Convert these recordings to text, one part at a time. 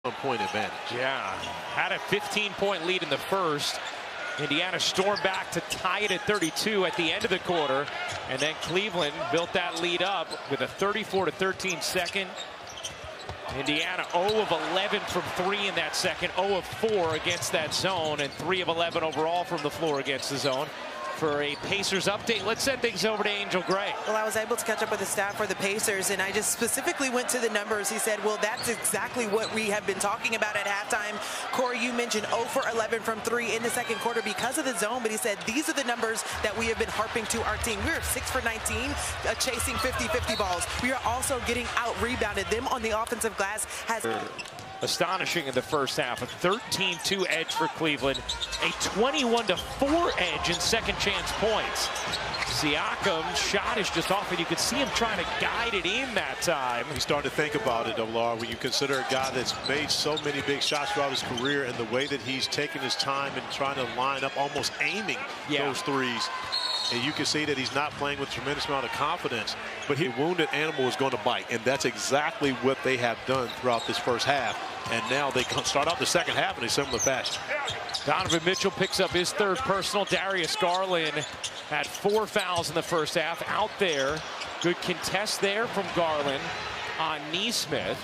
Point advantage. Yeah, had a 15-point lead in the first. Indiana stormed back to tie it at 32 at the end of the quarter, and then Cleveland built that lead up with a 34-13 second. Indiana 0 of 11 from 3 in that second, 0 of 4 against that zone, and 3 of 11 overall from the floor against the zone. For a Pacers update, let's send things over to Angel Gray. Well, I was able to catch up with the staff for the Pacers, and I just specifically went to the numbers. He said, well, that's exactly what we have been talking about at halftime. Corey, you mentioned 0 for 11 from 3 in the second quarter because of the zone, but he said these are the numbers that we have been harping to our team. We are 6 for 19, chasing 50-50 balls. We are also getting out-rebounded. Them on the offensive glass has... Astonishing in the first half, a 13-2 edge for Cleveland, a 21-4 edge in second chance points. Siakam's shot is just off, and you could see him trying to guide it in that time. He's starting to think about it, Laura, when you consider a guy that's made so many big shots throughout his career, and the way that he's taking his time and trying to line up, almost aiming those threes. And you can see that he's not playing with a tremendous amount of confidence, but a wounded animal is going to bite. And that's exactly what they have done throughout this first half. And now they start out the second half in a similar fashion. Donovan Mitchell picks up his third personal. Darius Garland had 4 fouls in the first half. Out there, good contest there from Garland on Nesmith.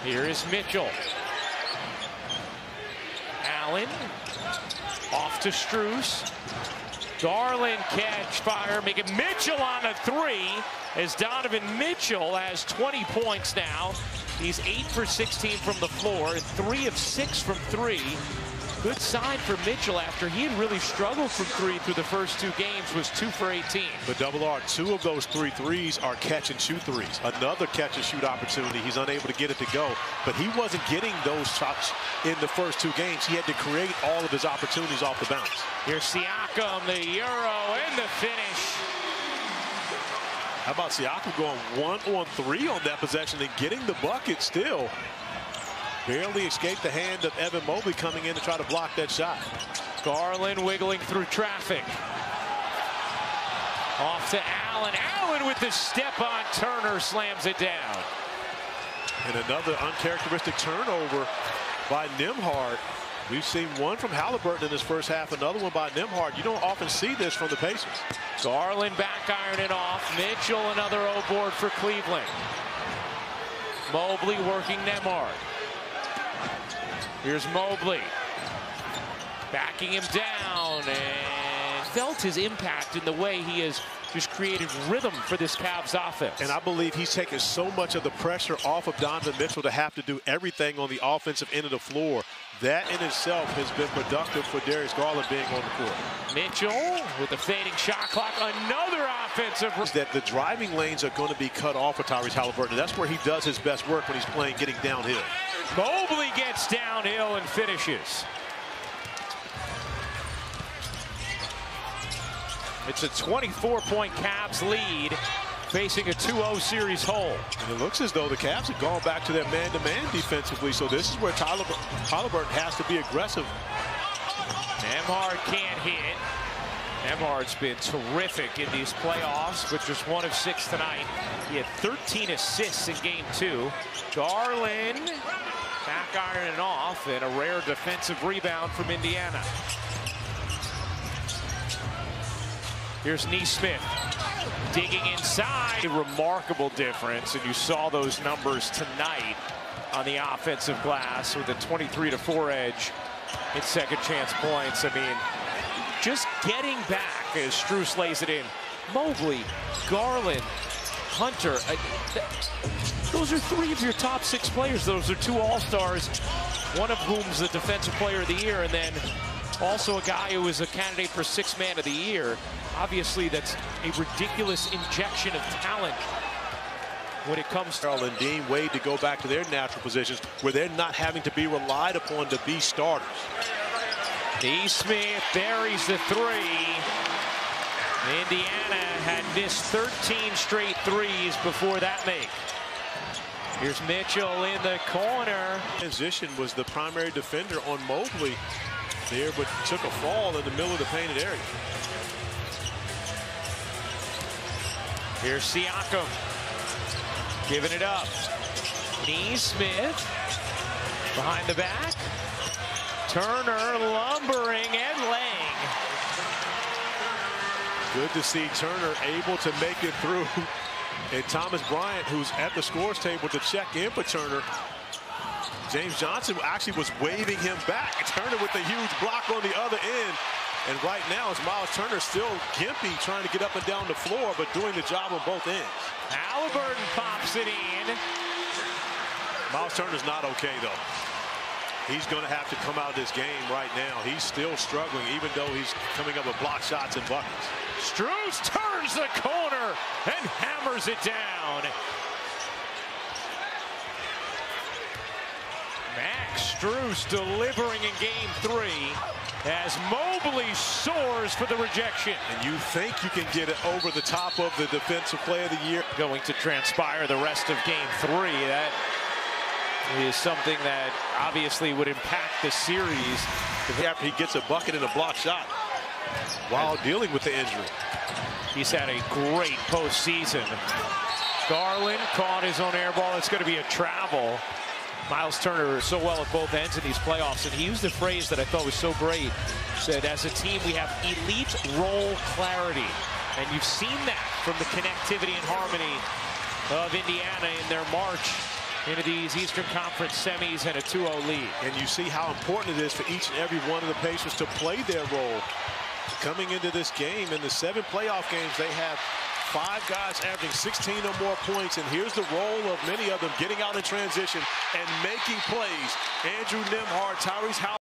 Here is Mitchell. Allen off to Strus. Garland catch fire, making Mitchell on a 3 as Donovan Mitchell has 20 points now. He's 8 for 16 from the floor and 3 of 6 from 3. Good sign for Mitchell after he had really struggled from 3 through the first 2 games, was 2 for 18. But Double R, 2 of those 3 threes are catch and shoot threes. Another catch and shoot opportunity. He's unable to get it to go, but he wasn't getting those shots in the first 2 games. He had to create all of his opportunities off the bounce. Here's Siakam, the Euro, and the finish. How about Siakam going 1-on-3 on that possession and getting the bucket still? Barely escaped the hand of Evan Mobley coming in to try to block that shot. Garland wiggling through traffic. Off to Allen. Allen with the step on Turner slams it down. And another uncharacteristic turnover by Nembhard. We've seen one from Halliburton in this first half, another one by Nembhard. You don't often see this from the Pacers. Garland back ironing off. Mitchell another O-board for Cleveland. Mobley working Nembhard. Here's Mobley backing him down, and felt his impact in the way he has just created rhythm for this Cavs offense. And I believe he's taken so much of the pressure off of Donovan Mitchell to have to do everything on the offensive end of the floor. That in itself has been productive for Darius Garland being on the court. Mitchell with the fading shot clock, another offensive. That the driving lanes are going to be cut off for Tyrese Halliburton. That's where he does his best work, when he's playing getting downhill. Mobley gets downhill and finishes. It's a 24-point Cavs lead, facing a 2-0 series hole. And it looks as though the Cavs have gone back to their man-to-man defensively, so this is where Halliburton has to be aggressive. Nembhard can't hit. Nembhard's been terrific in these playoffs, but just 1 of 6 tonight. He had 13 assists in game 2. Garland back ironing off, and a rare defensive rebound from Indiana. Here's Nesmith digging inside. A remarkable difference, and you saw those numbers tonight on the offensive glass with a 23-4 edge in second chance points. I mean, just getting back as Strus lays it in. Mobley, Garland, Hunter. Those are 3 of your top 6 players. Those are 2 All-Stars, one of whom's the Defensive Player of the Year, and then also a guy who is a candidate for 6th Man of the Year. Obviously, that's a ridiculous injection of talent when it comes to Carl and Dean Wade to go back to their natural positions where they're not having to be relied upon to be starters. Nesmith buries the 3. Indiana had missed 13 straight 3s before that make. Here's Mitchell in the corner. Transition was the primary defender on Mobley there, but took a fall in the middle of the painted area. Here's Siakam giving it up. Neesmith behind the back. Turner lumbering and laying. Good to see Turner able to make it through. And Thomas Bryant, who's at the scores table to check in for Turner. James Johnson actually was waving him back. Turner with a huge block on the other end. And right now, it's Miles Turner still gimpy, trying to get up and down the floor, but doing the job on both ends. Halliburton pops it in. Miles Turner's not okay, though. He's going to have to come out of this game right now. He's still struggling, even though he's coming up with block shots and buckets. Strus turns the corner and hammers it down. Max Strus delivering in game 3 as Mobley soars for the rejection. And you think you can get it over the top of the Defensive Player of the Year. Going to transpire the rest of game 3. That is something that obviously would impact the series. After he gets a bucket and a block shot while dealing with the injury. He's had a great postseason. Garland caught his own air ball. It's going to be a travel. Miles Turner so well at both ends in these playoffs, and he used a phrase that I thought was so great. Said, as a team, we have elite role clarity. And you've seen that from the connectivity and harmony of Indiana in their march into these Eastern Conference semis and a 2-0 lead. And you see how important it is for each and every one of the Pacers to play their role. Coming into this game, in the 7 playoff games, they have 5 guys averaging 16 or more points, and here's the role of many of them getting out in transition and making plays. Andrew Nembhard, Tyrese Halliburton.